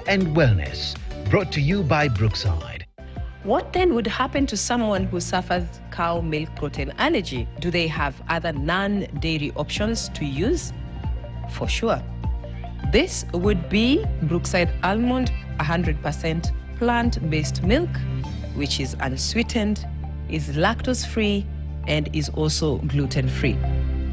and wellness. Brought to you by Brookside. What then would happen to someone who suffers cow milk protein allergy? Do they have other non-dairy options to use? For sure. This would be Brookside Almond 100% plant-based milk, which is unsweetened, is lactose-free, and is also gluten-free.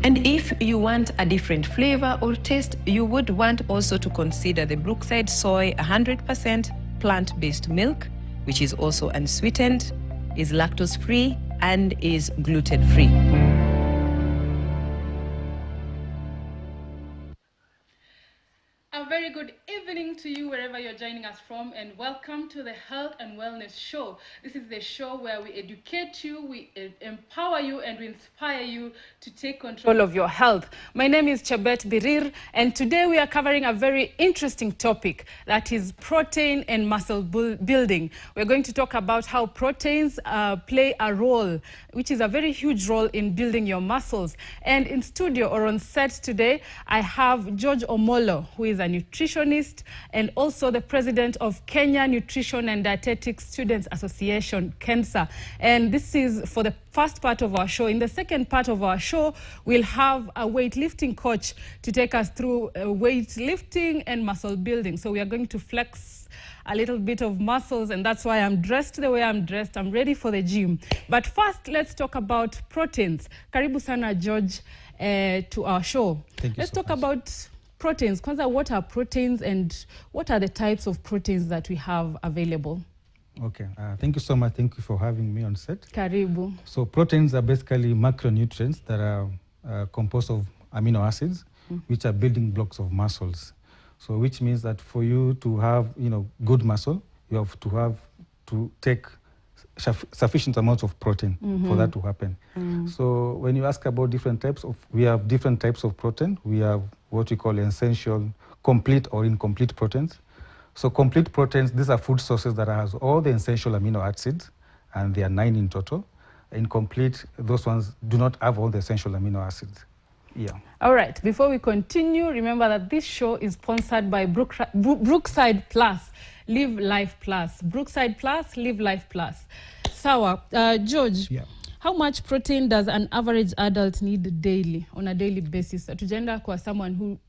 And if you want a different flavor or taste, you would want also to consider the Brookside Soy 100% plant-based milk, which is also unsweetened, is lactose-free, and is gluten-free. A very good evening to you wherever you're joining us from, and welcome to the Health and Wellness Show. This is the show where we educate you, we empower you, and we inspire you to take control of your health. My name is Chabet Birir, and today we are covering a very interesting topic, that is protein and muscle building. We're going to talk about how proteins play a role, which is a very huge role in building your muscles. And in studio or on set today, I have George Omolo, who is a nutritionist and also the president of Kenya Nutrition and Dietetics Students Association, KENSA. And this is for the first part of our show. In the second part of our show, we'll have a weightlifting coach to take us through weightlifting and muscle building. So we are going to flex a little bit of muscles, and that's why I'm dressed the way I'm dressed. I'm ready for the gym. But first, let's talk about proteins. Karibu sana, George, to our show. Thank you. Let's talk about proteins. Kwanza, what are proteins and what are the types of proteins that we have available? Okay, thank you so much. Thank you for having me on set. Karibu. So proteins are basically macronutrients that are composed of amino acids, which are building blocks of muscles. So which means that for you to have, good muscle, you have to take sufficient amounts of protein for that to happen. So when you ask about we have different types of protein. We have what we call essential, complete or incomplete proteins. So complete proteins, these are food sources that has all the essential amino acids, and there are 9 in total. Incomplete, those ones do not have all the essential amino acids. Yeah. All right, before we continue, remember that this show is sponsored by Brookside Plus, Live Life Plus. Brookside Plus, Live Life Plus. Sawa, George, Yeah. How much protein does an average adult need daily, on a daily basis? Tujaenda kwa someone who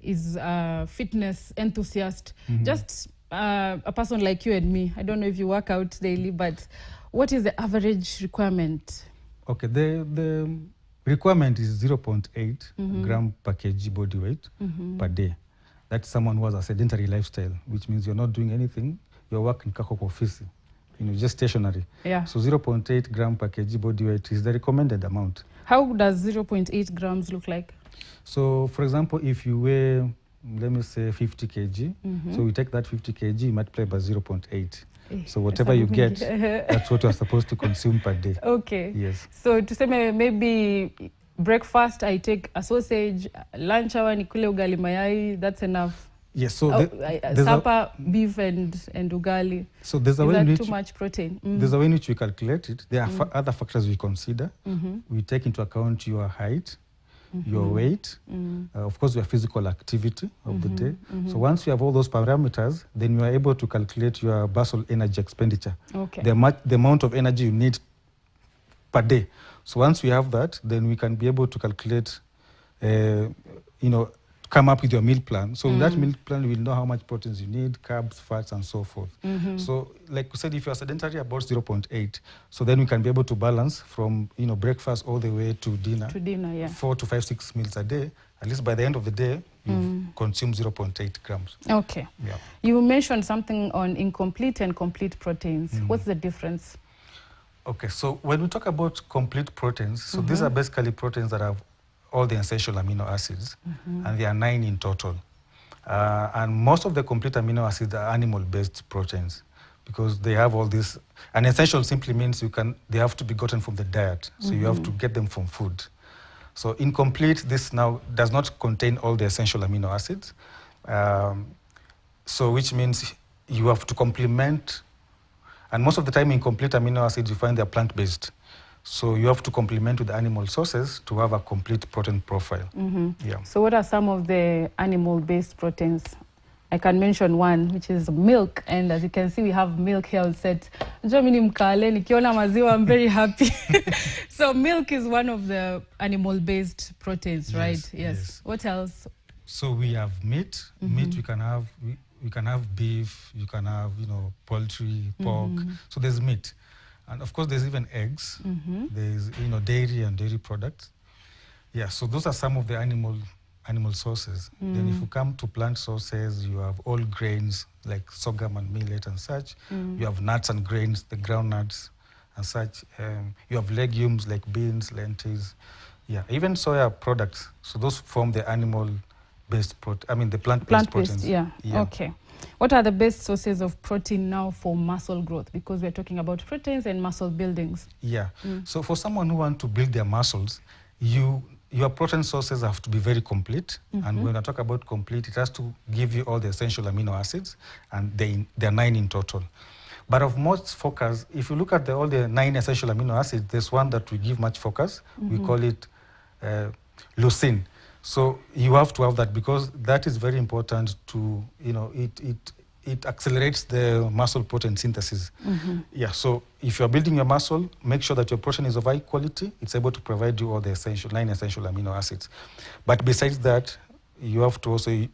is a fitness enthusiast, just a person like you and me. I don't know if you work out daily, but what is the average requirement? Okay, the requirement is 0.8 gram per kg body weight per day. That's someone who has a sedentary lifestyle, which means you're not doing anything, you're working kako kwa ofisi, just stationary. Yeah. So 0.8 gram per kg body weight is the recommended amount. How does 0.8 grams look like? So for example, if you weigh, let me say 50 kg, so we take that 50 kg, multiply by 0.8. So whatever you get, that's what you're supposed to consume per day. Okay. Yes. So to say maybe breakfast, I take a sausage, lunch hour, nikule ugali mayai, that's enough. Yes, so supper, beef and ugali. So there's a way in which too much protein. There's a way in which we calculate it. There are other factors we consider. We take into account your height, your weight, of course your physical activity of the day. So once you have all those parameters, then you are able to calculate your basal energy expenditure. Okay. The amount of energy you need per day. So once we have that, then we can be able to calculate, come up with your meal plan. So in that meal plan, we'll know how much proteins you need, carbs, fats, and so forth. So like we said, if you're sedentary, about 0.8. So then we can be able to balance from, breakfast all the way to dinner. To dinner, yeah. 4 to 5, 6 meals a day. At least by the end of the day, you've consumed 0.8 grams. Okay. Yeah. You mentioned something on incomplete and complete proteins. What's the difference? Okay, so when we talk about complete proteins, so these are basically proteins that have all the essential amino acids, and there are 9 in total. And most of the complete amino acids are animal-based proteins because they have all this. And essential simply means they have to be gotten from the diet, so you have to get them from food. So incomplete, this now does not contain all the essential amino acids, so which means you have to complement. And most of the time, incomplete amino acids, you find they're plant-based. So you have to complement with animal sources to have a complete protein profile. Yeah. So what are some of the animal-based proteins I can mention one, which is milk. And as you can see, we have milk here on set. I'm very happy. So milk is one of the animal-based proteins, right? Yes. What else? So we have meat. Meat we can have. You can have beef. You can have poultry, pork. So there's meat, and of course there's even eggs. There's dairy and dairy products. Yeah. So those are some of the animal sources. Then if you come to plant sources, you have all grains like sorghum and millet and such. You have nuts and grains, the groundnuts and such. You have legumes like beans, lentils. Yeah, even soya products. So those form the animal-based the plant-based proteins. Yeah. Okay. What are the best sources of protein now for muscle growth? Because we're talking about proteins and muscle buildings. Yeah. So for someone who wants to build their muscles, your protein sources have to be very complete. And when I talk about complete, it has to give you all the essential amino acids, and there are 9 in total. But of most focus, if you look at all the 9 essential amino acids, there's one that we give much focus. We call it leucine. So you have to have that because that is very important to, it accelerates the muscle protein synthesis. Yeah, so if you're building your muscle, make sure that your protein is of high quality. It's able to provide you all the 9 essential amino acids. But besides that, you have to also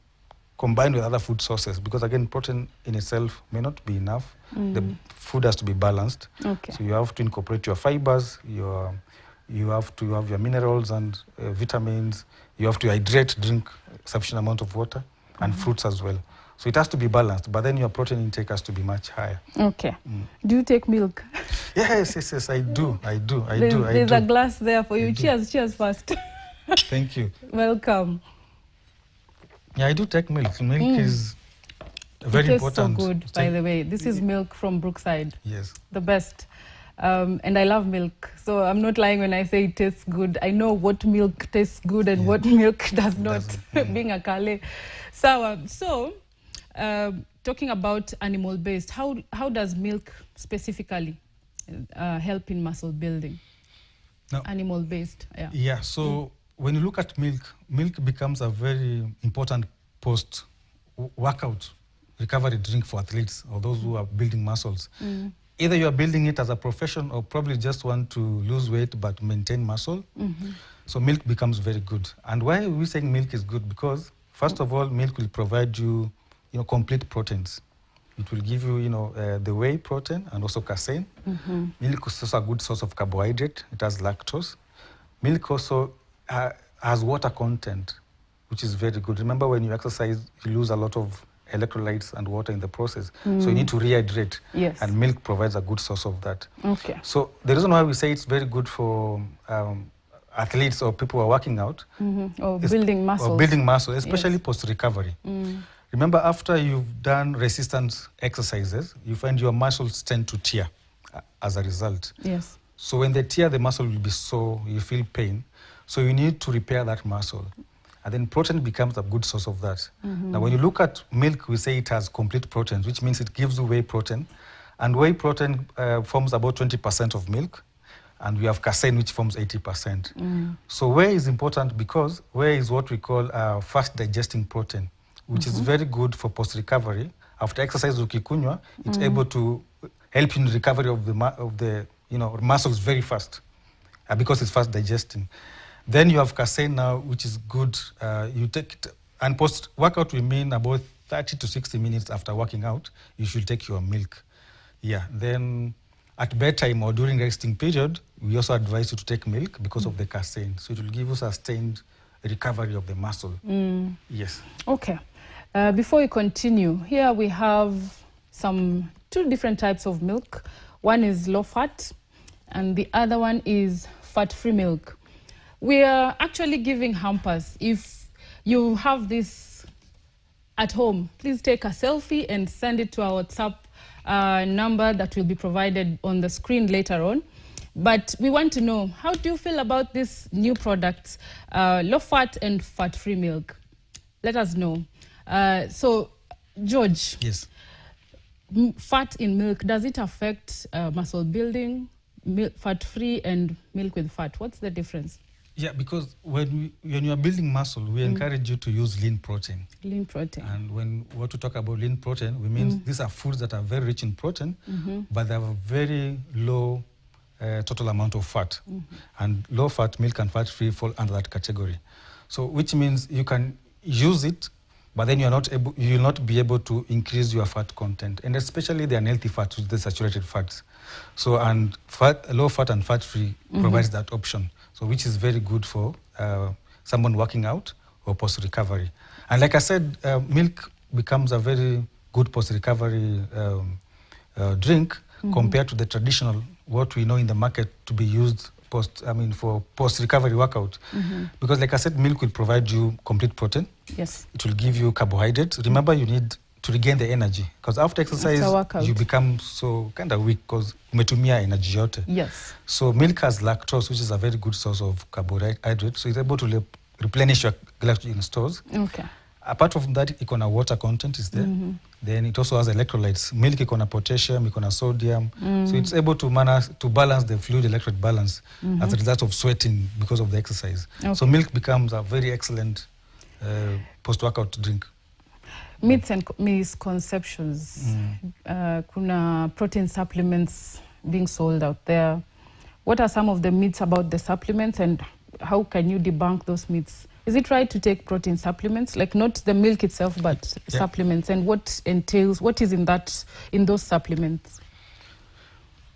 combine with other food sources because, again, protein in itself may not be enough. The food has to be balanced. Okay. So you have to incorporate your fibers, you have to have your minerals and vitamins. You have to hydrate, drink sufficient amount of water, and fruits as well. So it has to be balanced, but then your protein intake has to be much higher. Okay. Do you take milk? Yes, I do. There's a glass there for you. Cheers first. Thank you. Welcome. Yeah, I do take milk. Milk is very important. It tastes so good, by the way. This is milk from Brookside. Yes. The best. And I love milk. So I'm not lying when I say it tastes good. I know what milk tastes good and what milk does not, being a Kale. So, talking about animal-based, how does milk specifically help in muscle building? Now, animal-based, Yeah, so when you look at milk, milk becomes a very important post-workout recovery drink for athletes or those who are building muscles. Either you are building it as a profession or probably just want to lose weight but maintain muscle. So milk becomes very good. And why are we saying milk is good? Because first of all, milk will provide you, complete proteins. It will give you, the whey protein and also casein. Milk is also a good source of carbohydrate. It has lactose. Milk also has water content, which is very good. Remember, when you exercise, you lose a lot of electrolytes and water in the process. So you need to rehydrate. Yes. And milk provides a good source of that. Okay. So the reason why we say it's very good for athletes or people who are working out or building muscles. Or building muscle, especially post-recovery. Remember, after you've done resistance exercises, you find your muscles tend to tear as a result. Yes. So when they tear, the muscle will be sore, you feel pain. So you need to repair that muscle. And then protein becomes a good source of that. Now, when you look at milk, we say it has complete proteins, which means it gives you whey protein. And whey protein forms about 20% of milk. And we have casein, which forms 80%. So whey is important because whey is what we call fast digesting protein, which is very good for post-recovery. After exercise, ukikunywa, it's able to help in recovery of the muscles very fast because it's fast digesting. Then you have casein now, which is good. You take it, and post-workout, we mean about 30 to 60 minutes after working out, you should take your milk. Yeah. Then at bedtime or during resting period, we also advise you to take milk because of the casein. So it will give you sustained recovery of the muscle. Yes. Okay. Before we continue, here we have two different types of milk. One is low fat, and the other one is fat-free milk. We are actually giving hampers. If you have this at home, please take a selfie and send it to our WhatsApp number that will be provided on the screen later on. But we want to know, how do you feel about these new products, low fat and fat-free milk? Let us know. So, George. Yes. Fat in milk, does it affect muscle building, fat-free and milk with fat? What's the difference? Yeah, because when you are building muscle, we encourage you to use lean protein. Lean protein. And when we talk about lean protein, we mean these are foods that are very rich in protein, but they have a very low total amount of fat. And low fat, milk and fat free fall under that category. So which means you can use it, but then you'll not be able to increase your fat content, and especially the unhealthy fats, which are the saturated fats. So, and low fat and fat free provides that option. So, which is very good for someone working out or post recovery. And like I said, milk becomes a very good post recovery drink compared to the traditional what we know in the market to be used for post recovery workout. Because like I said, milk will provide you complete protein. Yes. It will give you carbohydrates. Remember, you need to regain the energy, because after exercise you become so kind of weak because umetumia energy yote. Yes. So milk has lactose, which is a very good source of carbohydrate, so it's able to replenish your glycogen stores. Okay. Apart from that, iko water content is there. Then it also has electrolytes. Milk iko potassium, iko sodium. So it's able to balance the fluid electrolyte balance as a result of sweating because of the exercise. Okay. So milk becomes a very excellent post-workout drink. Myths and misconceptions. Kuna protein supplements being sold out there. What are some of the myths about the supplements, and how can you debunk those myths? Is it right to take protein supplements, like not the milk itself, but supplements, and what is in those supplements?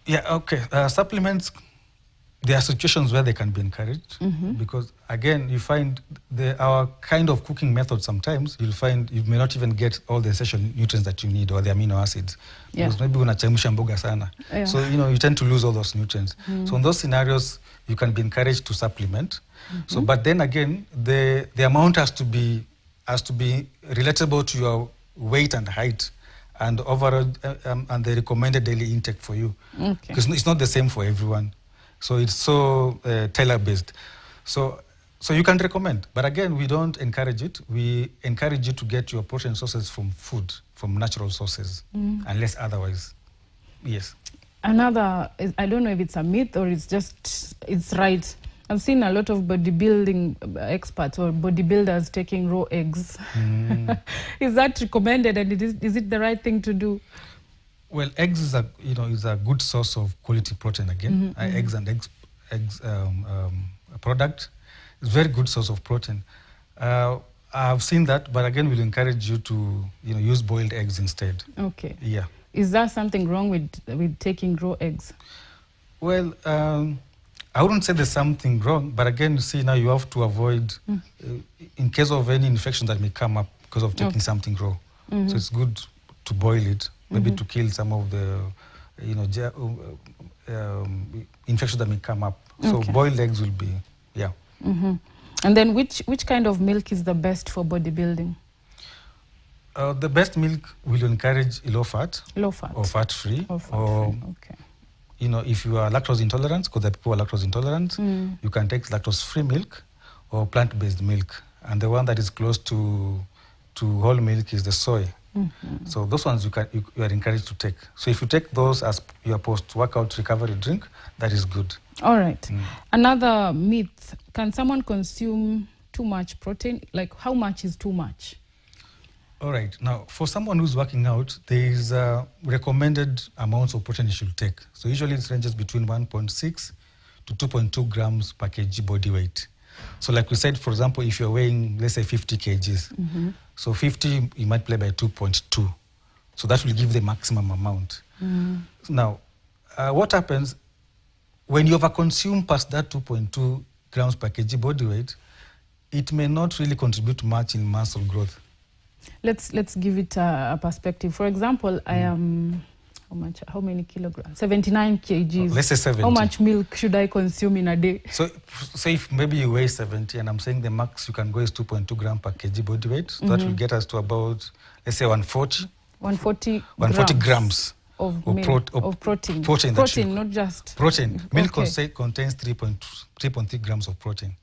Yeah, okay. Supplements, there are situations where they can be encouraged because, again, you find our kind of cooking method sometimes, you'll find you may not even get all the essential nutrients that you need or the amino acids. Yeah. Because maybe unachemsha mboga sana. Yeah. So, you tend to lose all those nutrients. So in those scenarios, you can be encouraged to supplement. So, but then again, the amount has to be relatable to your weight and height and overall and the recommended daily intake for you. Okay. Because it's not the same for everyone. So it's so tailor-based. So you can recommend, but again, we don't encourage it. We encourage you to get your protein sources from food, from natural sources, unless otherwise. Yes. Another, I don't know if it's a myth or it's right. I've seen a lot of bodybuilding experts or bodybuilders taking raw eggs. Is that recommended, and is it the right thing to do? Well, eggs is a good source of quality protein. Again, eggs and eggs product is very good source of protein. I've seen that, but again, we'll encourage you to use boiled eggs instead. Okay. Yeah. Is there something wrong with taking raw eggs? Well, I wouldn't say there's something wrong, but again, you see, now you have to avoid, in case of any infection that may come up because of taking something raw. So it's good to boil it, maybe to kill some of the, infections that may come up. So boiled eggs will be, yeah. And then which kind of milk is the best for bodybuilding? The best milk will encourage low fat. Low fat. Or fat free. Or fat free, okay. If you are lactose intolerant, because the people are lactose intolerant, you can take lactose-free milk or plant-based milk. And the one that is close to whole milk is the soy. So those ones you are encouraged to take. So if you take those as your post-workout recovery drink, that is good. All right. Another myth, can someone consume too much protein? Like, how much is too much? All right. Now, for someone who's working out, there is recommended amounts of protein you should take. So usually it ranges between 1.6 to 2.2 grams per kg body weight. So like we said, for example, if you're weighing, let's say 50 kgs, so 50, you multiply by 2.2. So that will give the maximum amount. Now, what happens when you overconsume past that 2.2 grams per kg body weight, it may not really contribute much in muscle growth. Let's give it a perspective. For example, I am, how many kilograms? 79 kgs. Let's say 70. How much milk should I consume in a day? So if maybe you weigh 70, and I'm saying the max you can go is 2.2 grams per kg body weight, so that will get us to about, let's say 140. 140 grams of protein. Protein, not just... Protein. Milk contains 3.3 grams of protein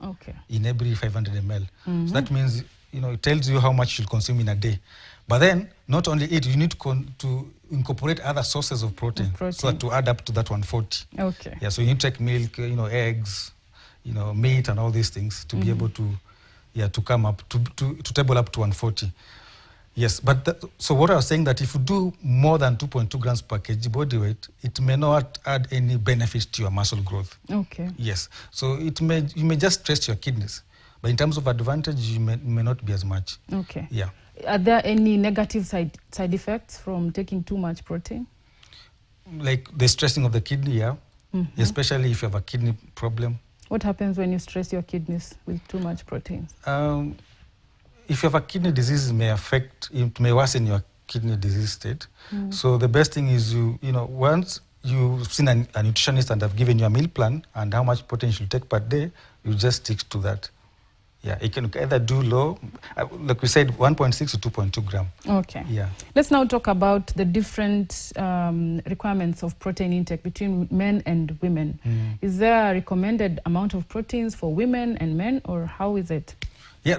in every 500 ml. So that means, it tells you how much you'll consume in a day. But then, not only it, you need to incorporate other sources of protein, so that to add up to that 140. Okay. Yeah, so you need to take milk, eggs, meat and all these things to be able to, to come up, to table up to 140. Yes, but so what I was saying, that if you do more than 2.2 grams per kg body weight, it may not add any benefit to your muscle growth. Okay. Yes, so you may just stress your kidneys, but in terms of advantage, you may not be as much. Okay. Yeah. Are there any negative side effects from taking too much protein? Like the stressing of the kidney, yeah, especially if you have a kidney problem. What happens when you stress your kidneys with too much protein? If you have a kidney disease, it may worsen your kidney disease state. So the best thing is once you've seen a nutritionist and have given you a meal plan and how much protein you should take per day, you just stick to that. Yeah, you can either do low, like we said, 1.6 to 2.2 gram. Okay. Yeah. Let's now talk about the different requirements of protein intake between men and women. Is there a recommended amount of proteins for women and men, or how is it? Yeah,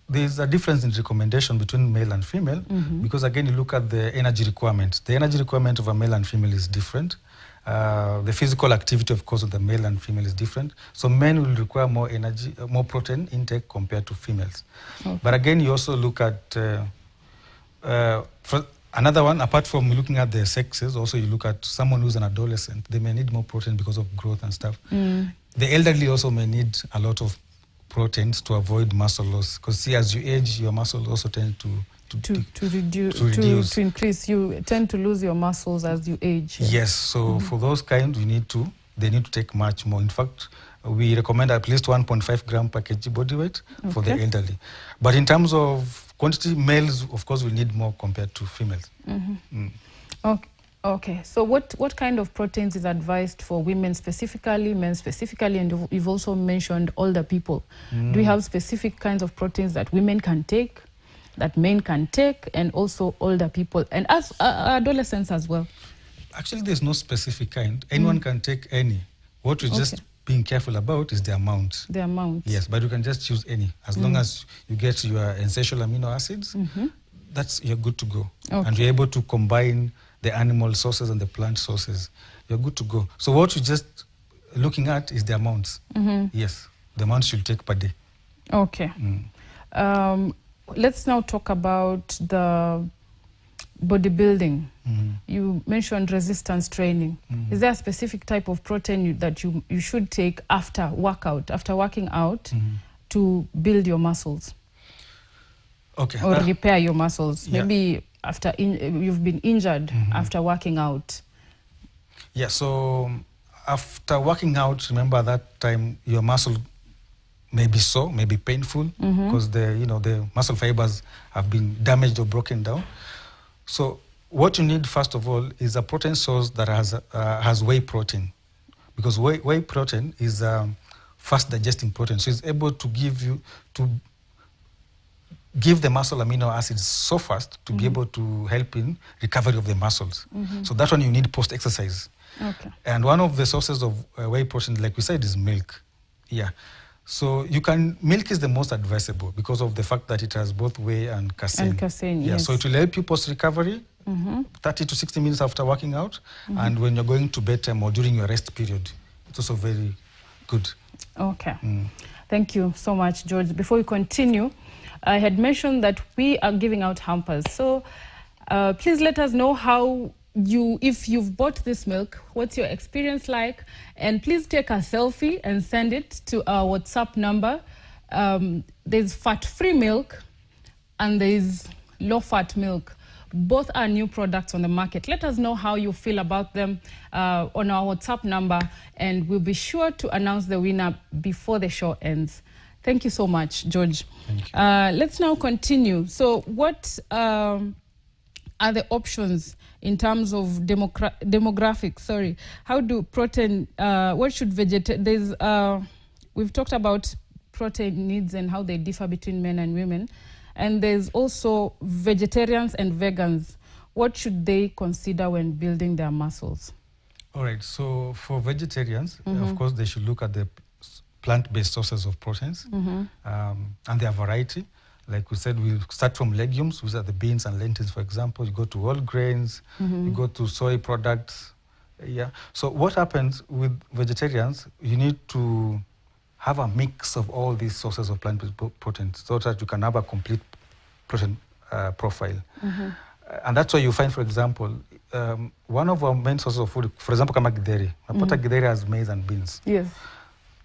there's a difference in recommendation between male and female because, again, you look at the energy requirements. The energy requirement of a male and female is different. The physical activity, of course, of the male and female is different. So men will require more energy, more protein intake compared to females. Okay. But again, you also look at, for another one, apart from looking at the sexes, also you look at someone who's an adolescent. They may need more protein because of growth and stuff. The elderly also may need a lot of proteins to avoid muscle loss, because as you age, your muscles also tend to reduce. To increase. You tend to lose your muscles as you age. Yes, so for those kinds, they need to take much more. In fact, we recommend at least 1.5 gram per kg body weight for the elderly. But in terms of quantity, males, of course, will need more compared to females. Okay, so what kind of proteins is advised for women specifically, men specifically, and you've also mentioned older people. Do we have specific kinds of proteins that women can take, that men can take, and also older people, and as adolescents as well? Actually, there's no specific kind. Anyone can take any. What we're just being careful about is the amount. The amount. Yes, but you can just choose any. As long as you get your essential amino acids, you're good to go. Okay. And you're able to combine the animal sources and the plant sources. You're good to go. So what you're just looking at is the amounts. Yes, the amounts you'll take per day. Okay. Let's now talk about the bodybuilding. You mentioned resistance training. Is there a specific type of protein that you should take after working out to build your muscles? Okay. Or repair your muscles? Yeah. Maybe after you've been injured after working out. Yeah, so after working out, remember that time your muscle may be sore, may be painful, because the muscle fibers have been damaged or broken down. So what you need, first of all, is a protein source that has whey protein, because whey protein is fast digesting protein, so it's able to give the muscle amino acids so fast to be able to help in recovery of the muscles. So that one you need post-exercise. Okay. And one of the sources of whey protein, like we said, is milk. Yeah. So milk is the most advisable because of the fact that it has both whey and casein. And casein, yeah, yes. So it will help you post-recovery, 30 to 60 minutes after working out, and when you're going to bedtime or during your rest period. It's also very good. Okay. Thank you so much, George. Before we continue, I had mentioned that we are giving out hampers. So please let us know if you've bought this milk, what's your experience like? And please take a selfie and send it to our WhatsApp number. There's fat-free milk and there's low-fat milk. Both are new products on the market. Let us know how you feel about them on our WhatsApp number, and we'll be sure to announce the winner before the show ends. Thank you so much, George. Thank you. Let's now continue. So what are the options in terms of demographics? Sorry. How do protein, what should we've talked about protein needs and how they differ between men and women. And there's also vegetarians and vegans. What should they consider when building their muscles? All right, so for vegetarians, of course, they should look at the plant-based sources of proteins and their variety. Like we said, we'll start from legumes, which are the beans and lentils, for example. You go to whole grains, you go to soy products. Yeah. So what happens with vegetarians, you need to have a mix of all these sources of plant-based proteins so that you can have a complete protein profile. And that's why you find, for example, one of our main sources of food, for example, kama githeri. Napata githeri has maize and beans. Yes.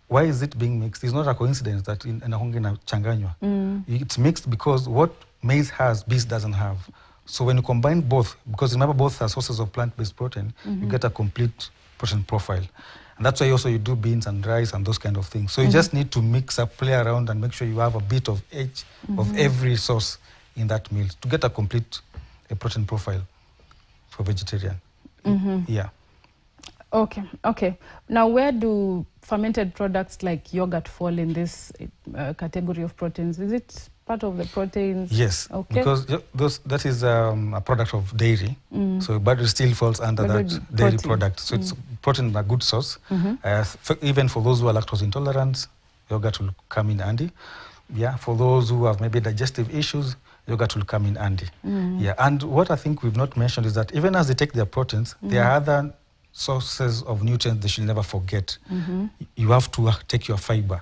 Why is it being mixed? It's not a coincidence that in honge inachanganywa. It's mixed because what maize has, beans doesn't have. So when you combine both, because remember both are sources of plant-based protein, you get a complete protein profile. And that's why also you do beans and rice and those kind of things. So you just need to mix up, play around, and make sure you have a bit of each of every source in that meal to get a complete protein profile for vegetarian. Yeah. Okay. Now, where do fermented products like yogurt fall in this category of proteins? Is it part of the proteins? Yes, okay. Because that is a product of dairy, but it still falls under that dairy product. So it's protein, a good source. Even for those who are lactose intolerant, yogurt will come in handy. Yeah, for those who have maybe digestive issues, yogurt will come in handy. Yeah, and what I think we've not mentioned is that even as they take their proteins, there are other sources of nutrients they should never forget. You have to take your fiber.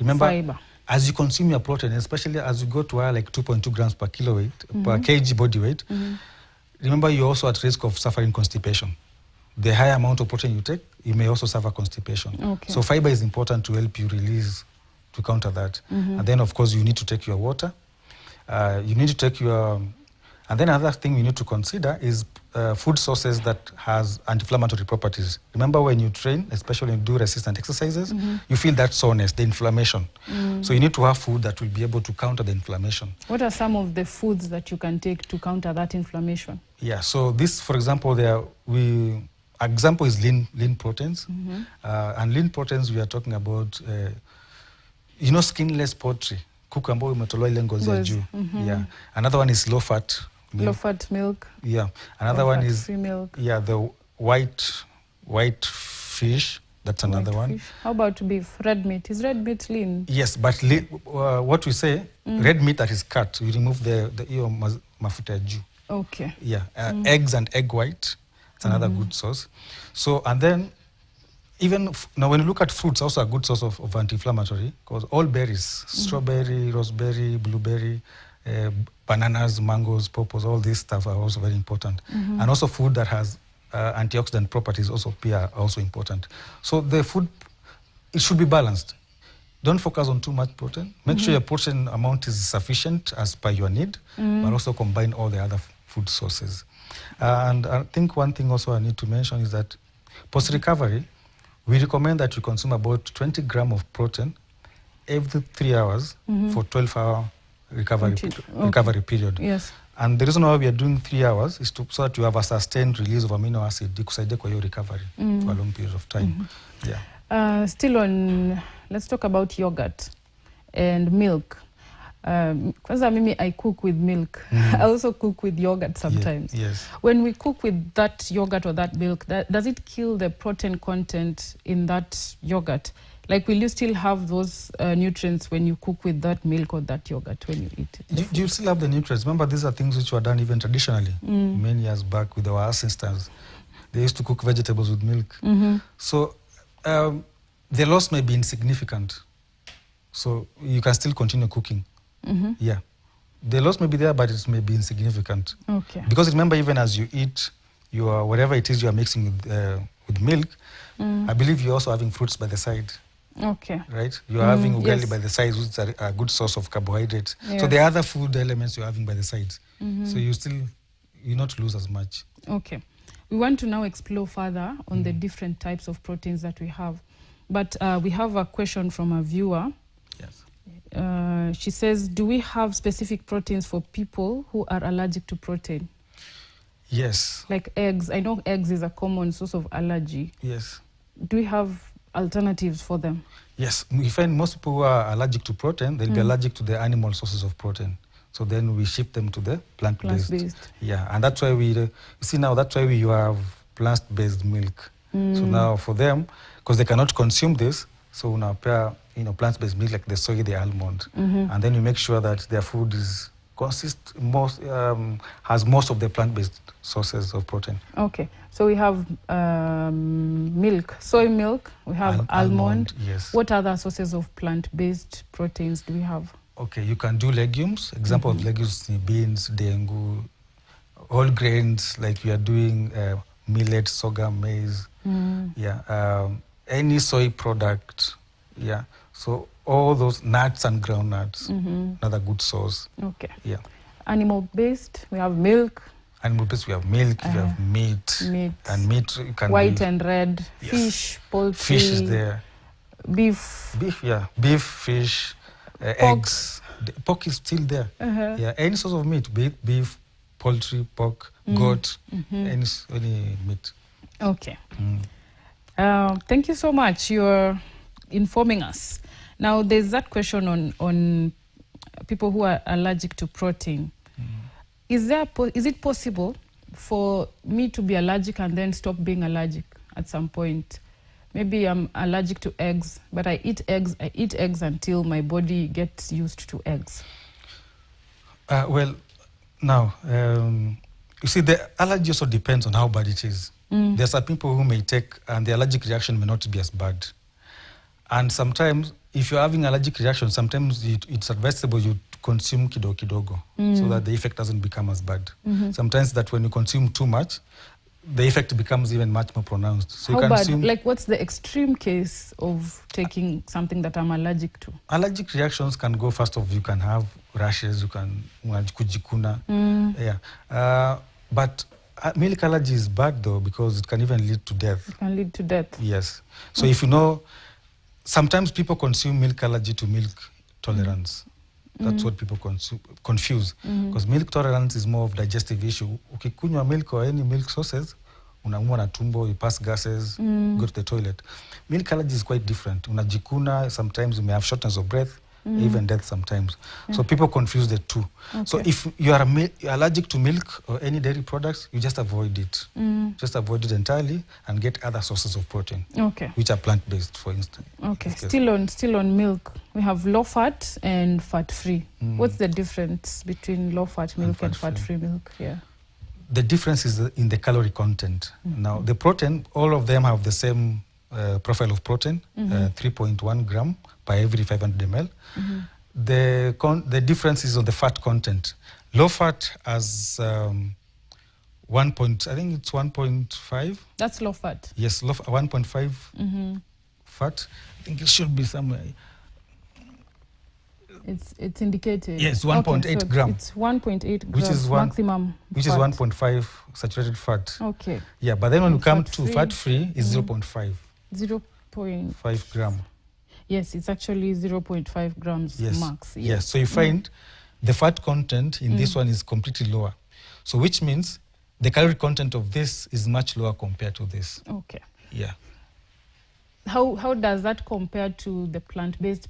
Remember, as you consume your protein, especially as you go to like 2.2 grams per kilo weight, per kg body weight, remember you're also at risk of suffering constipation. The higher amount of protein you take, you may also suffer constipation. Okay. So fiber is important to help you release, to counter that. And then of course you need to take your water. You need to take your, and then another thing you need to consider is food sources that has anti-inflammatory properties. Remember when you train, especially when you do resistant exercises, you feel that soreness, the inflammation. So you need to have food that will be able to counter the inflammation. What are some of the foods that you can take to counter that inflammation? Yeah, so this, for example, example is lean proteins. And lean proteins, we are talking about, skinless poultry. Kuku ambayo imetolewa ile ngozi ya juu. Yeah. Another one is low fat milk. Low fat milk. Yeah. Another one is milk. Yeah, the white fish. That's another one. How about beef? Red meat. Is red meat lean? Yes, but what we say, red meat that is cut, we remove the mafuta ya juu. Okay. Yeah. Eggs and egg white. It's another good source. So, and then even now when you look at fruits, also a good source of anti-inflammatory, because all berries, strawberry, raspberry, blueberry, bananas, mangoes, pawpaws, all this stuff are also very important. And also food that has antioxidant properties also are also important. So the food, it should be balanced. Don't focus on too much protein. Make sure your protein amount is sufficient as per your need, but also combine all the other food sources. And I think one thing also I need to mention is that post-recovery, we recommend that you consume about 20 grams of protein every 3 hours for 12-hour recovery period. Yes. And the reason why we are doing 3 hours is so that you have a sustained release of amino acid kusaidia kwa your recovery for a long period of time. Yeah. Still on, let's talk about yogurt and milk. Kwanza mimi, I cook with milk. I also cook with yogurt sometimes. Yes. When we cook with that yogurt or that milk, does it kill the protein content in that yogurt? Like, will you still have those nutrients when you cook with that milk or that yogurt when you eat it? You still have the nutrients. Remember, these are things which were done even traditionally, many years back with our ancestors. They used to cook vegetables with milk. So the loss may be insignificant. So you can still continue cooking. Yeah. The loss may be there, but it may be insignificant. Okay. Because remember, even as you eat whatever it is you are mixing with milk, I believe you're also having fruits by the side. Okay. Right? You're having ugali by the side, which is a good source of carbohydrates. Yes. So the other food elements you're having by the sides. So you not lose as much. Okay. We want to now explore further on the different types of proteins that we have. But we have a question from a viewer. Yes. She says, do we have specific proteins for people who are allergic to protein? Yes. Like eggs. I know eggs is a common source of allergy. Yes. Do we have alternatives for them? Yes. We find most people who are allergic to protein, they'll be allergic to the animal sources of protein. So then we shift them to the plant-based. Yeah. And that's why you have plant-based milk. So now for them, because they cannot consume this, so we now prepare plant-based milk like the soy, the almond. And then we make sure that their food is has most of the plant-based sources of protein. Okay, so we have milk, soy milk, we have almond. Yes. What other sources of plant-based proteins do we have? Okay, you can do legumes. Example of legumes, beans, dengu, whole grains, like we are doing millet, sorghum, maize. Yeah, any soy product. Yeah, so all those nuts and groundnuts, another good source. Okay. Yeah. Animal-based, we have milk. Animal-based, we have milk, we have meat. And meat you can white and red, yes. Fish, poultry. Fish is there. Beef. Beef, yeah. Beef, fish, eggs. Pork is still there. Yeah, any sort of meat, beef, poultry, pork, goat, any meat. Okay. Thank you so much. You're informing us. Now, there's that question on people who are allergic to protein. Is it possible for me to be allergic and then stop being allergic at some point? Maybe I'm allergic to eggs, but I eat eggs until my body gets used to eggs. Well, now, you see, the allergy also depends on how bad it is. There are some people who may take, and the allergic reaction may not be as bad. And sometimes, if you're having allergic reaction, sometimes it's advisable you consume kidogo, so that the effect doesn't become as bad. Sometimes that when you consume too much, the effect becomes even much more pronounced. So how you bad? consume, like, what's the extreme case of taking something that I'm allergic to? Allergic reactions can go, first off, you can have rashes, you can kujikuna. Yeah. But milk allergy is bad, though, because it can even lead to death. It can lead to death. Yes. So if you know, sometimes people consume milk allergy to milk tolerance. That's what people confuse. Because milk tolerance is more of digestive issue. Ukikunywa milk or any milk sources, unaumwa na tumbo, you pass gases, go to the toilet. Milk allergy is quite different. Unajikuna, sometimes you may have shortness of breath, even death sometimes. So people confuse the two. Okay. So if you are allergic to milk or any dairy products, you just avoid it. Just avoid it entirely and get other sources of protein, which are plant-based, for instance. Okay, still on milk, we have low-fat and fat-free. What's the difference between low-fat milk and fat-free milk? Yeah. The difference is in the calorie content. Now, the protein, all of them have the same profile of protein, 3.1 gram per every 500 ml. The difference is on the fat content. Low fat has I think it's 1.5. That's low fat. Yes, 1.5 fat. I think it should be somewhere. It's indicated. Yes, 1.8 gram. It's 1.8 grams, which is maximum. Which is 1.5 saturated fat. Okay. Yeah, but then when you come to fat-free, it's 0.5. 0.5 gram. Yes, it's actually 0.5 grams max. Yes, so you find the fat content in this one is completely lower. So which means the calorie content of this is much lower compared to this. Okay. Yeah. How does that compare to the plant-based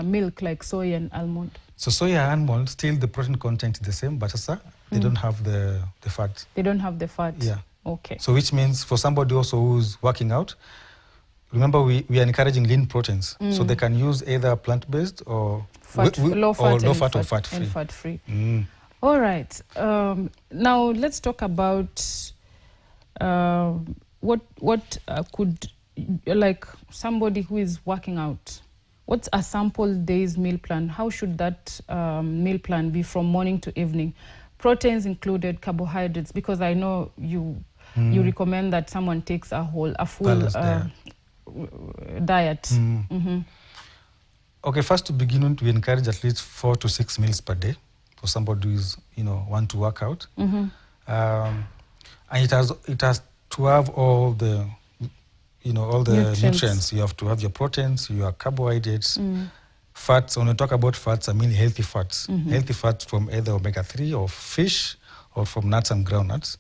milk like soy and almond? So soy and almond, still the protein content is the same, but they don't have the fat. They don't have the fat? Yeah. Okay. So which means for somebody also who's working out, remember we are encouraging lean proteins. So they can use either plant-based or low fat or fat-free. And fat-free. All right. Now let's talk about what could, like somebody who is working out, what's a sample day's meal plan? How should that meal plan be from morning to evening? Proteins included, carbohydrates, because I know you recommend that someone takes a full diet. Okay, first to begin with, we encourage at least 4 to 6 meals per day for somebody who is, want to work out. And it has to have all the nutrients. You have to have your proteins, your carbohydrates, fats. When we talk about fats, I mean healthy fats. Healthy fats from either omega-3 or fish or from nuts and groundnuts.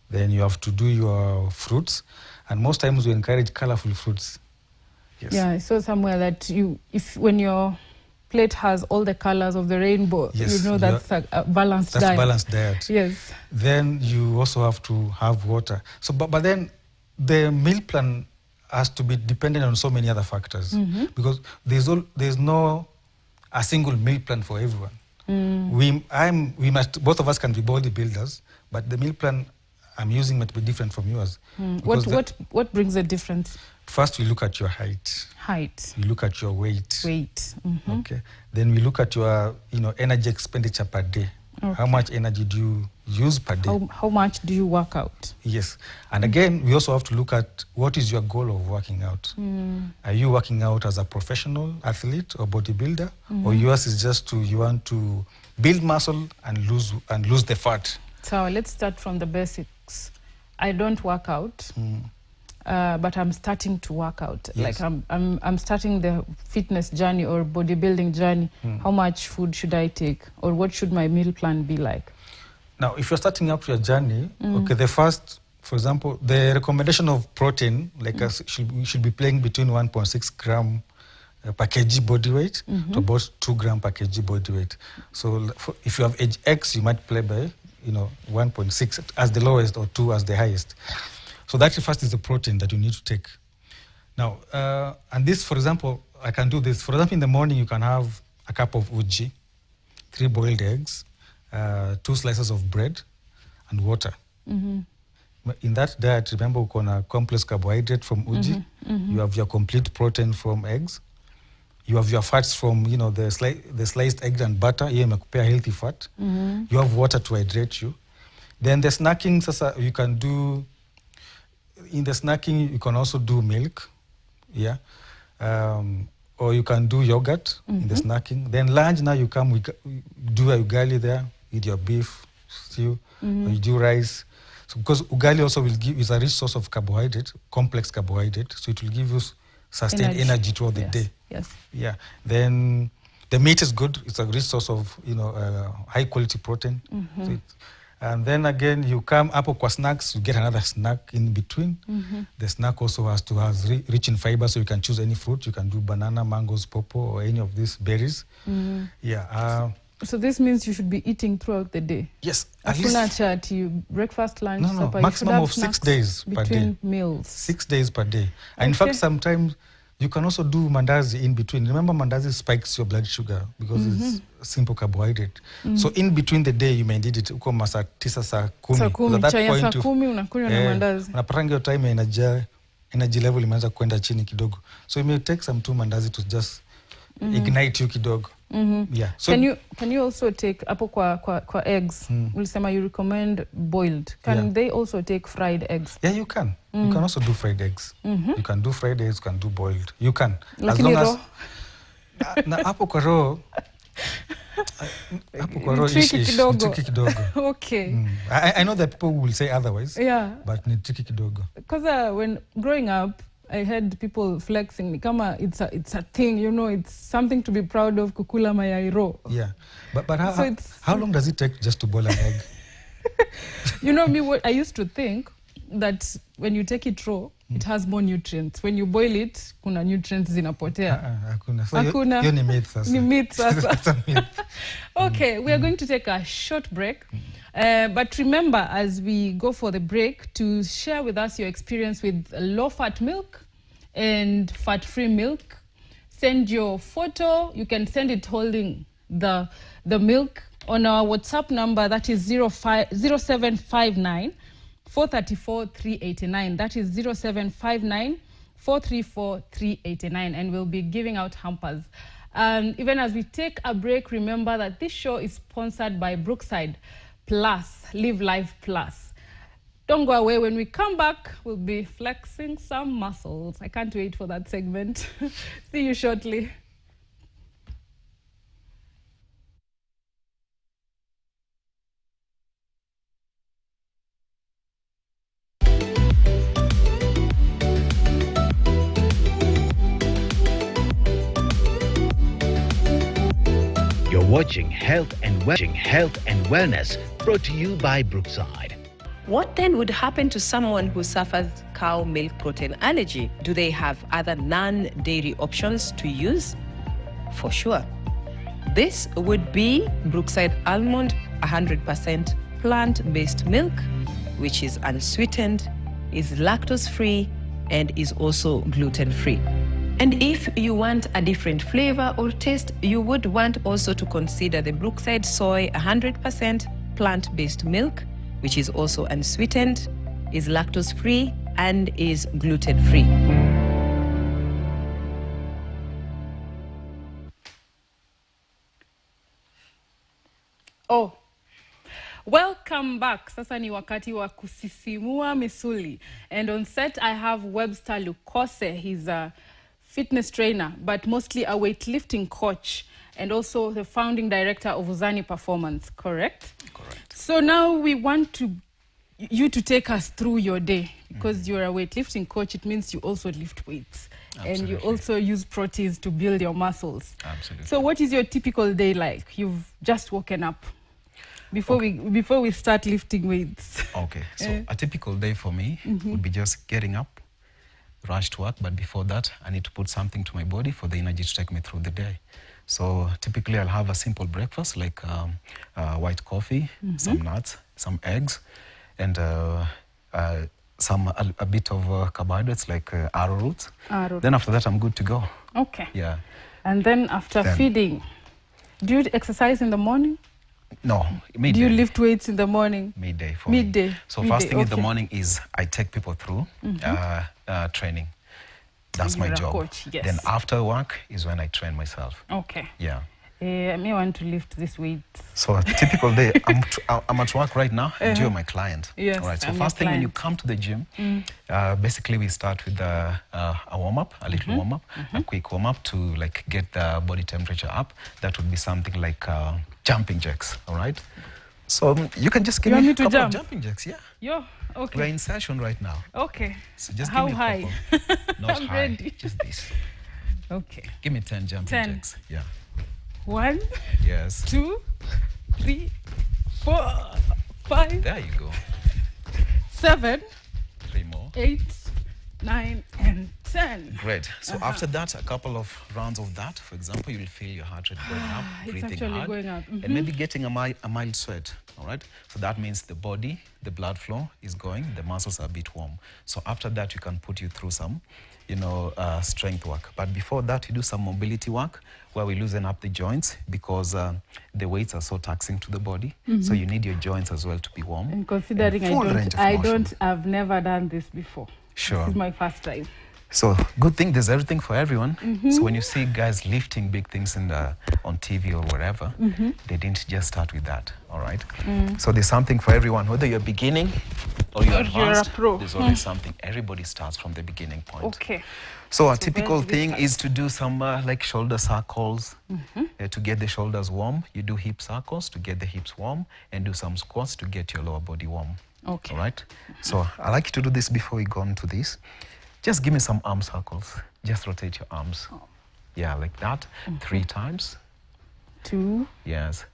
Then you have to do your fruits. And most times we encourage colorful fruits. Yes. Yeah, I saw somewhere that when your plate has all the colors of the rainbow, yes, that's a balanced diet. That's balanced diet. Yes. Then you also have to have water. So, but then the meal plan has to be dependent on so many other factors because there's no a single meal plan for everyone. Both of us can be bodybuilders, but the meal plan I'm using might be different from yours. What brings a difference? First, we look at your height. Height. We look at your weight. Weight. Okay. Then we look at your, energy expenditure per day. Okay. How much energy do you use per day? How much do you work out? Yes. And again, we also have to look at what is your goal of working out. Are you working out as a professional athlete or bodybuilder? Or yours is just you want to build muscle and lose the fat? So let's start from the basics. I don't work out. But I'm starting to work out. Yes. Like I'm starting the fitness journey or bodybuilding journey. How much food should I take, or what should my meal plan be like? Now, if you're starting up your journey, okay, the first, for example, the recommendation of protein, should be playing between 1.6 gram per kg body weight to about 2 gram per kg body weight. So if you have age X, you might play by 1.6 as the lowest or 2 as the highest. So that first is the protein that you need to take. Now, and this, for example, I can do this. For example, in the morning, you can have a cup of uji, 3 boiled eggs, 2 slices of bread, and water. In that diet, remember, uko na complex carbohydrate from uji. You have your complete protein from eggs. You have your fats from, the sliced egg and butter. Hiyo imekupea healthy fat. You have water to hydrate you. Then the snacking, you can do. In the snacking, you can also do milk, or you can do yogurt in the snacking. Then lunch, now you do a ugali there, eat your beef stew, or you do rice. So because ugali also is a rich source of carbohydrate, complex carbohydrate, so it will give you sustained energy throughout the day. Yes. Yeah. Then the meat is good. It's a rich source of high quality protein. So and then again, you come up with snacks, you get another snack in between. The snack also has to have rich in fiber, so you can choose any fruit. You can do banana, mangoes, pawpaw, or any of these berries. So this means you should be eating throughout the day? Yes. At least, breakfast, lunch, supper? Maximum of 6 days per day. Between meals? 6 days per day. And in fact, sometimes you can also do mandazi in between. Remember, mandazi spikes your blood sugar because it's simple carbohydrate. So in between the day, you may need it. Uko masaa 9 saa 10. At that point, saa 10 unakunywa na mandazi. Unapata hiyo time energy level imeanza kwenda chini kidogo. So you may take some 2 mandazi to just ignite you kidogo. Yeah. So can you also take hapo kwa eggs? Ulisema you recommend boiled. Can they also take fried eggs? Yeah, you can. You can also do fried eggs. You can do fried eggs, you can do boiled. You can. As Lakini long as hapo kwa raw tricky kidogo. Okay. I know that people will say otherwise. Yeah. But ni tricky kidogo. Because when growing up, I heard people flexing kama it's a thing, it's something to be proud of, kukula mayai raw. Yeah. But how long does it take just to boil an egg? What I used to think that when you take it raw, it has more nutrients. When you boil it, kuna nutrients zinapotea. Hakuna. Hiyo ni myth sasa. Ni myth sasa. Okay, we are going to take a short break. But remember, as we go for the break, to share with us your experience with low-fat milk and fat-free milk. Send your photo. You can send it holding the milk on our WhatsApp number. That is 0759 434 389. That is 0759 434 389. And we'll be giving out hampers. And even as we take a break, remember that this show is sponsored by Brookside Plus, Live Life Plus. Don't go away. When we come back, we'll be flexing some muscles. I can't wait for that segment. See you shortly. You're watching Health and Wellness, brought to you by Brookside. What then would happen to someone who suffers cow milk protein allergy? Do they have other non-dairy options to use? For sure. This would be Brookside Almond 100% plant-based milk, which is unsweetened, is lactose-free, and is also gluten-free. And if you want a different flavor or taste, you would want also to consider the Brookside Soy 100% plant-based milk, which is also unsweetened, is lactose-free, and is gluten-free. Oh, welcome back. Sasa ni wakati wa kusisimua misuli. And on set, I have Webster Lukose. He's a fitness trainer, but mostly a weightlifting coach, and also the founding director of Uzani Performance, correct? Correct. So now we want you to take us through your day, because you're a weightlifting coach. It means you also lift weights. Absolutely. And you also use proteins to build your muscles. Absolutely. So what is your typical day like? You've just woken up. Before we start lifting weights. Okay, so a typical day for me would be just getting up, rush to work, but before that, I need to put something to my body for the energy to take me through the day. So typically I'll have a simple breakfast like white coffee, some nuts, some eggs, and a bit of carbohydrates like arrowroot. Then after that, I'm good to go. Okay. Yeah. And then after feeding, do you exercise in the morning? No, midday. Do you lift weights in the morning? Midday for me. Midday. So first thing in the morning is I take people through training. That's my job. Coach, yes. Then after work is when I train myself. Okay. Yeah. I may want to lift this weight. So a typical day, I'm at work right now, and you're my client. Yes, all right. So I'm first thing your when you client. come to the gym, basically we start with a warm-up, a little warm-up, a quick warm-up to like get the body temperature up. That would be something like jumping jacks, all right? So you can just give me a couple of jumping jacks, yeah. Yo, okay. We're in session right now. Okay. So just How give me a high? couple. Not I'm high, ready. just this. Okay. Give me 10 jumping 10. jacks. Yeah. 1, Yes. 2, 3, 4, 5. There you go. 7, 3 more. 8, 9, and 10. Great. So after that, a couple of rounds of that, for example, you'll feel your heart rate going up, It's breathing actually hard, going up. and maybe getting a mild sweat. All right. So that means the body, the blood flow is going, the muscles are a bit warm. So after that, you can put you through some, strength work. But before that, you do some mobility work where we loosen up the joints because the weights are so taxing to the body. So you need your joints as well to be warm. And considering I've never done this before. Sure. This is my first time. So good thing there's everything for everyone. So when you see guys lifting big things on TV or wherever, they didn't just start with that, all right? So there's something for everyone, whether you're beginning or you're advanced, you're a pro. there's always something. Everybody starts from the beginning point. Okay. So a typical thing is to do some like shoulder circles to get the shoulders warm. You do hip circles to get the hips warm and do some squats to get your lower body warm. Okay. All right? So I like you to do this before we go on to this. Just give me some arm circles. Just rotate your arms. Yeah, like that. 3 times. 2. Yes.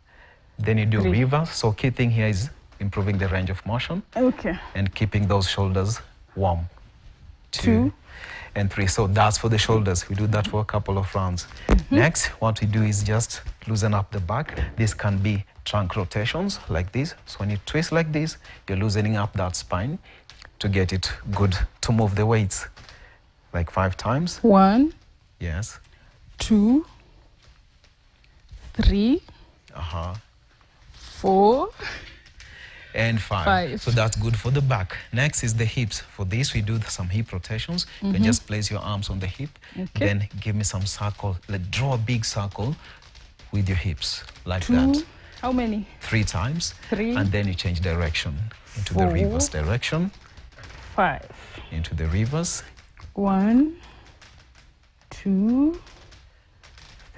Then you do 3. reverse. So key thing here is improving the range of motion. Okay. And keeping those shoulders warm. 2. And 3. So that's for the shoulders. We do that for a couple of rounds. Next, what we do is just loosen up the back. This can be trunk rotations like this. So when you twist like this, you're loosening up that spine to get it good to move the weights. Like 5 times. 1. Yes. 2. 3. 4. And 5. So that's good for the back. Next is the hips. For this, we do some hip rotations. You can just place your arms on the hip. Okay. Then give me some circle. Draw a big circle with your hips, like 2. that. How many? 3 times. 3. And then you change direction into 4. the reverse direction. 5. Into the reverse. 1, 2,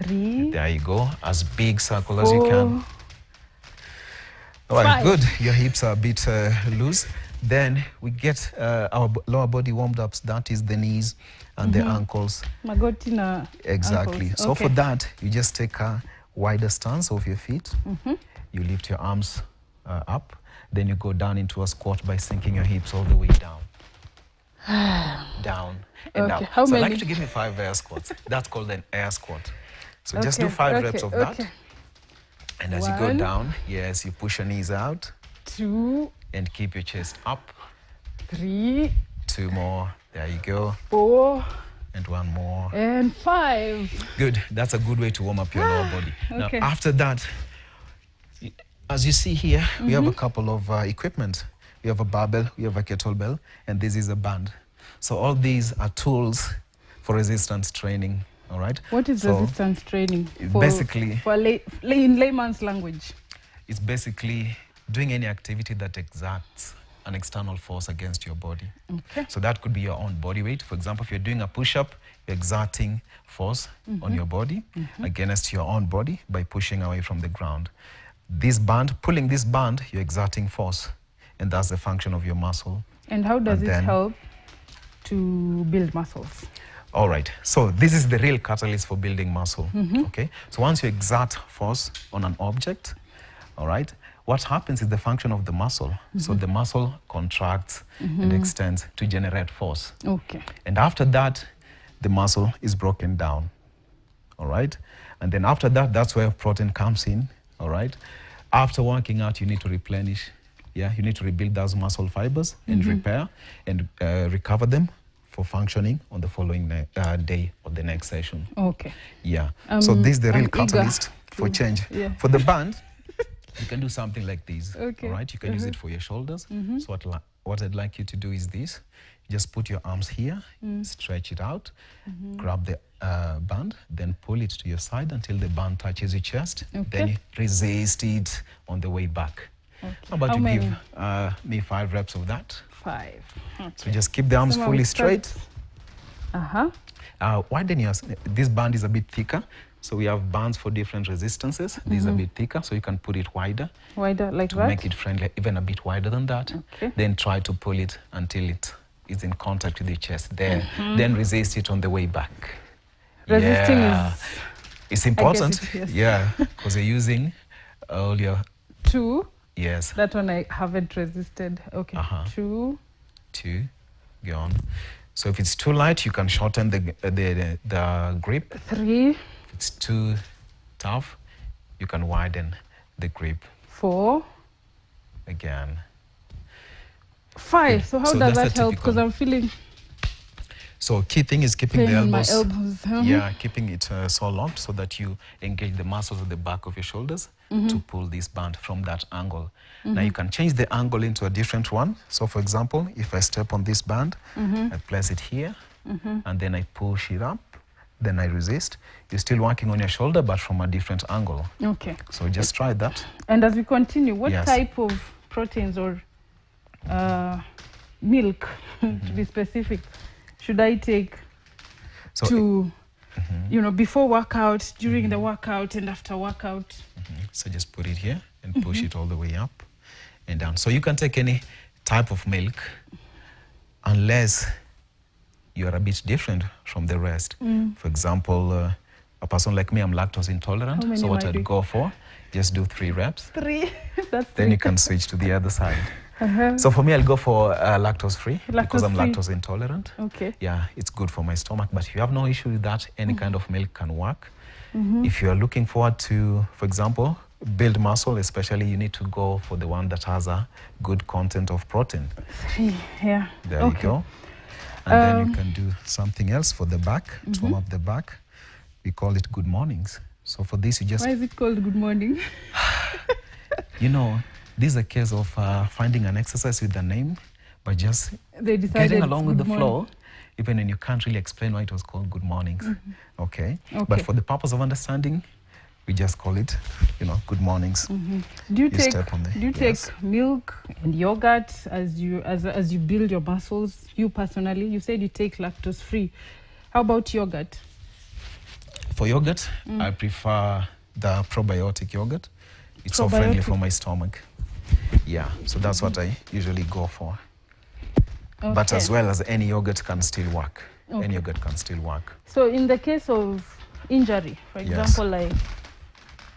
3. There you go. As big circle 4, as you can. All right, 5. good. Your hips are a bit loose. Then we get our lower body warmed up. That is the knees and the ankles. Magoti na Exactly. ankles. So Okay. for that, you just take a wider stance of your feet. You lift your arms up. Then you go down into a squat by sinking your hips all the way down. Down and Okay. up. How so many? I'd like you to give me 5 air squats. That's called an air squat. So just do 5 reps of that. And as you go 1. down, yes, you push your knees out 2. and keep your chest up. 3. 2 more. There you go. 4. And one more. And 5. Good. That's a good way to warm up your lower body. Okay. Now, after that, as you see here, we have a couple of equipment. We have a barbell, we have a kettlebell, and this is a band. So all these are tools for resistance training, all right? What is resistance training? Basically, In layman's language. it's basically doing any activity that exerts an external force against your body. Okay. So that could be your own body weight. For example, if you're doing a push-up, you're exerting force on your body against your own body by pushing away from the ground. This band, pulling this band, you're exerting force, and that's the function of your muscle. And how does it help to build muscles? All right, so this is the real catalyst for building muscle, okay? So once you exert force on an object, all right, what happens is the function of the muscle. So the muscle contracts and extends to generate force. Okay. And after that, the muscle is broken down, all right? And then after that, that's where protein comes in, all right? After working out, you need to replenish. Yeah, you need to rebuild those muscle fibers and repair and recover them for functioning on the following day or the next session. Okay. Yeah. So this is the real I'm catalyst for change. Yeah. For the band, you can do something like this. Okay. All right. You can use it for your shoulders. So what I'd like you to do is this. Just put your arms here, stretch it out, grab the band, then pull it to your side until the band touches your chest. Okay. Then you resist it on the way back. Okay. How about How you many? give me 5 reps of that? 5. Okay. So just keep the arms Some fully of straight. Uh-huh. Widen your, this band is a bit thicker. So we have bands for different resistances. This is a bit thicker, so you can put it wider. Wider, like to that? make it friendly, even a bit wider than that. Okay. Then try to pull it until it is in contact with your chest. Then resist it on the way back. Resisting it's important. it, yes. Yeah, because you're using all your 2. yes. That one I haven't resisted. Okay. 2. 2, go on. So if it's too light, you can shorten the grip. 3. If it's too tough, you can widen the grip. 4. Again. 5. So how So does that's that the help? Because typical. I'm feeling So key thing is keeping pain the in my elbows. elbows. Yeah, keeping it so locked so that you engage the muscles at the back of your shoulders to pull this band from that angle. Now you can change the angle into a different one. So for example, if I step on this band, I place it here, and then I push it up, then I resist. You're still working on your shoulder, but from a different angle. Okay. So just try that. And as we continue, what Yes. type of proteins or milk, to be specific, should I take So to, you know, before workout, during the workout, and after workout? So just put it here and push it all the way up and down. So you can take any type of milk unless you're a bit different from the rest. For example, a person like me, I'm lactose intolerant. How many So what am I I'd doing? go for, just do 3 reps. 3. That's Then 3. you can switch to the other side. So for me, I'll go for lactose-free because I'm Lactose-free. lactose intolerant. Okay. Yeah, it's good for my stomach. But if you have no issue with that, any kind of milk can work. If you're looking forward to, for example, build muscle, especially, you need to go for the one that has a good content of protein. Yeah. There Okay. you go. And then you can do something else for the back, to warm up the back. We call it good mornings. So for this, you just, Why is it called good morning? you know, this is a case of finding an exercise with a name, but just They decided getting along with the good morning. flow, even when you can't really explain why it was called good mornings. Okay? Okay. But for the purpose of understanding, we just call it, you know, good mornings. Do you take step on the- do you yes. take milk and yogurt as you build your muscles? You personally, you said you take lactose free. How about yogurt? For yogurt, I prefer the probiotic yogurt. It's so friendly for my stomach. Yeah, so that's what I usually go for. But as well as any yogurt can still work. Okay. Any yogurt can still work. So in the case of injury, for Yes. example, I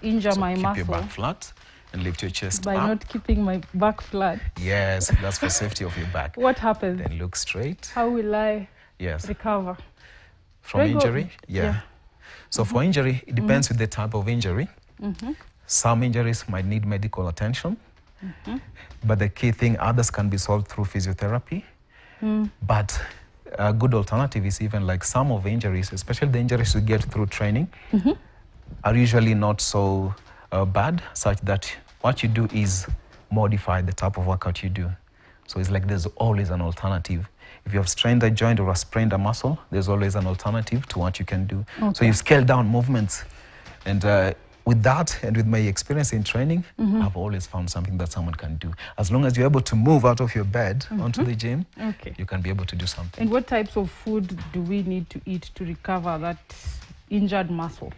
injure So my keep your muscle back flat and lift your chest by up. not keeping my back flat. Yes, that's for safety of your back. What happens? Then look straight. How will I Yes. recover? From Very good. injury? Yeah. So for injury, it depends with the type of injury. Some injuries might need medical attention. But the key thing, others can be solved through physiotherapy. But a good alternative is even like some of the injuries, especially the injuries you get through training, are usually not so bad, such that what you do is modify the type of workout you do. So it's like there's always an alternative. If you have strained a joint or sprained a muscle, there's always an alternative to what you can do. So you scale down movements. And with that and with my experience in training, I've always found something that someone can do. As long as you're able to move out of your bed onto the gym, you can be able to do something. And what types of food do we need to eat to recover that injured muscle?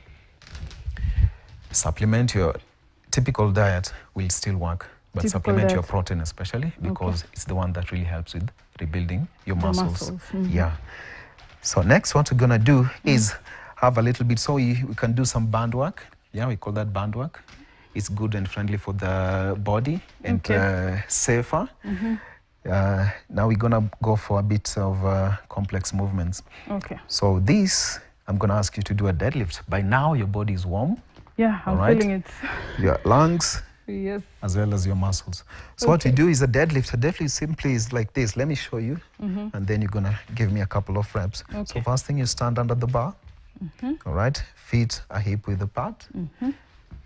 Supplement your typical diet will still work, but supplement your protein especially, because it's the one that really helps with rebuilding your muscles. Yeah. So next, what we're gonna do is have a little bit, so we can do some band work. Yeah, we call that band work. It's good and friendly for the body and safer. Now we're gonna go for a bit of complex movements. So this, I'm gonna ask you to do a deadlift. By now, your body is warm. Yeah, I'm feeling it. Your lungs, yes, as well as your muscles. So what we do is a deadlift. A deadlift simply is like this. Let me show you, and then you're gonna give me a couple of reps. So first thing, you stand under the bar. All right, feet are hip width apart.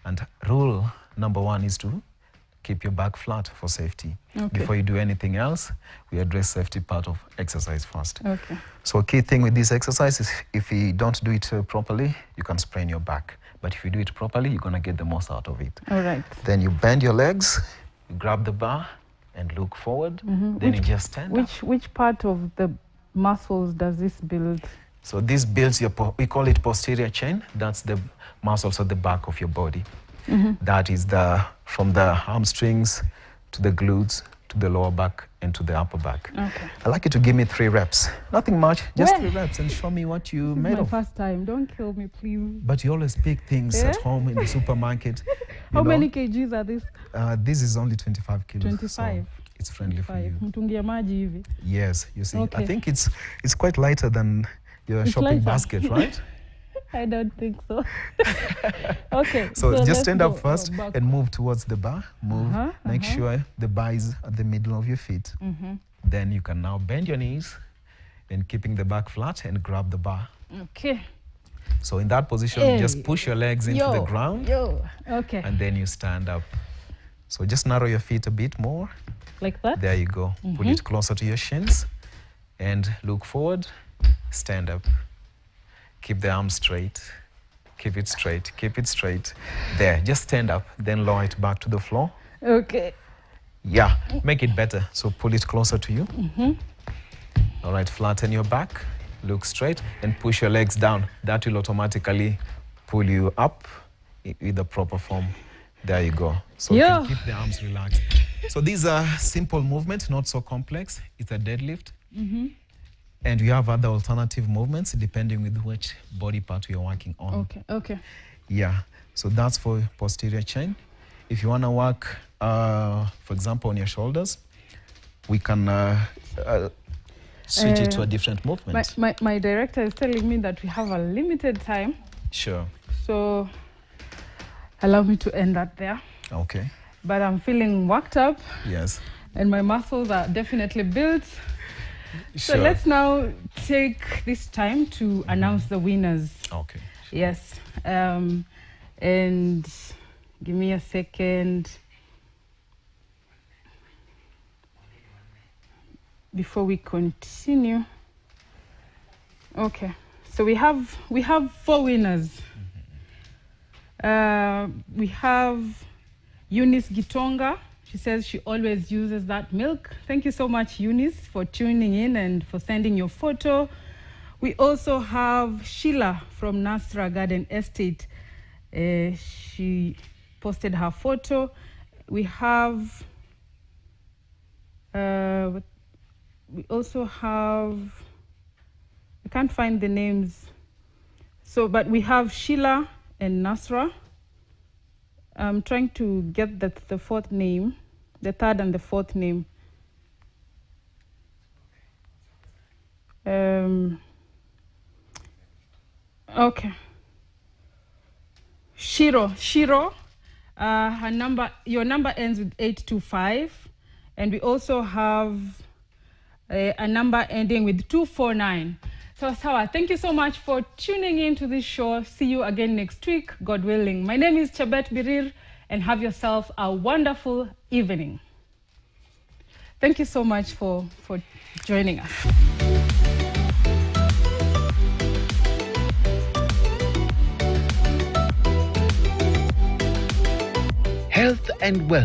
And rule number one is to keep your back flat for safety. Before you do anything else, we address safety part of exercise first. So a key thing with this exercise is if you don't do it properly, you can sprain your back. But if you do it properly, you're gonna get the most out of it. All right. Then you bend your legs, you grab the bar and look forward. Then you just stand up. Which part of the muscles does this build? So this builds your, we call it posterior chain. That's the muscles at the back of your body. That is from the hamstrings to the glutes to the lower back and to the upper back. I'd like you to give me 3 reps. Nothing much, just 3 reps, and show me what you made of. My first time. Don't kill me, please. But you always pick things at home in the supermarket. How many kgs are this? This is only 25 kilos. 25. So it's friendly for you. Mtungia maji hivi. Yes, you see. I think it's quite lighter than your shopping basket, right? I don't think so. So just stand up first and move towards the bar. Move. Make sure the bar is at the middle of your feet. Then you can now bend your knees and keeping the back flat and grab the bar. So in that position, just push your legs into the ground. And then you stand up. So just narrow your feet a bit more. Like that? There you go. Pull it closer to your shins and look forward. Stand up. Keep the arms straight. Keep it straight. Keep it straight. There. Just stand up. Then lower it back to the floor. Yeah. Make it better. So pull it closer to you. All right. Flatten your back. Look straight and push your legs down. That will automatically pull you up with the proper form. There you go. So you can keep the arms relaxed. So these are simple movements, not so complex. It's a deadlift. And we have other alternative movements depending with which body part we are working on. Yeah, so that's for posterior chain. If you want to work, for example, on your shoulders, we can switch it to a different movement. My director is telling me that we have a limited time. Sure. So allow me to end that there. Okay. But I'm feeling worked up. Yes. And my muscles are definitely built. Sure. So let's now take this time to announce the winners. Okay. Yes. And give me a second. Before we continue. Okay. So we have 4 winners. We have Eunice Gitonga. She says she always uses that milk. Thank you so much, Eunice, for tuning in and for sending your photo. We also have Sheila from Nasra Garden Estate. She posted her photo. We have, we also have, I can't find the names. So, but we have Sheila and Nasra. I'm trying to get the 4th name, the 3rd and the 4th name. Okay. Shiro. Her number, your number ends with 825, and we also have a number ending with 249. So, Sawa, thank you so much for tuning in to this show. See you again next week, God willing. My name is Chebet Birir, and have yourself a wonderful evening. Thank you so much for joining us. Health and wellness.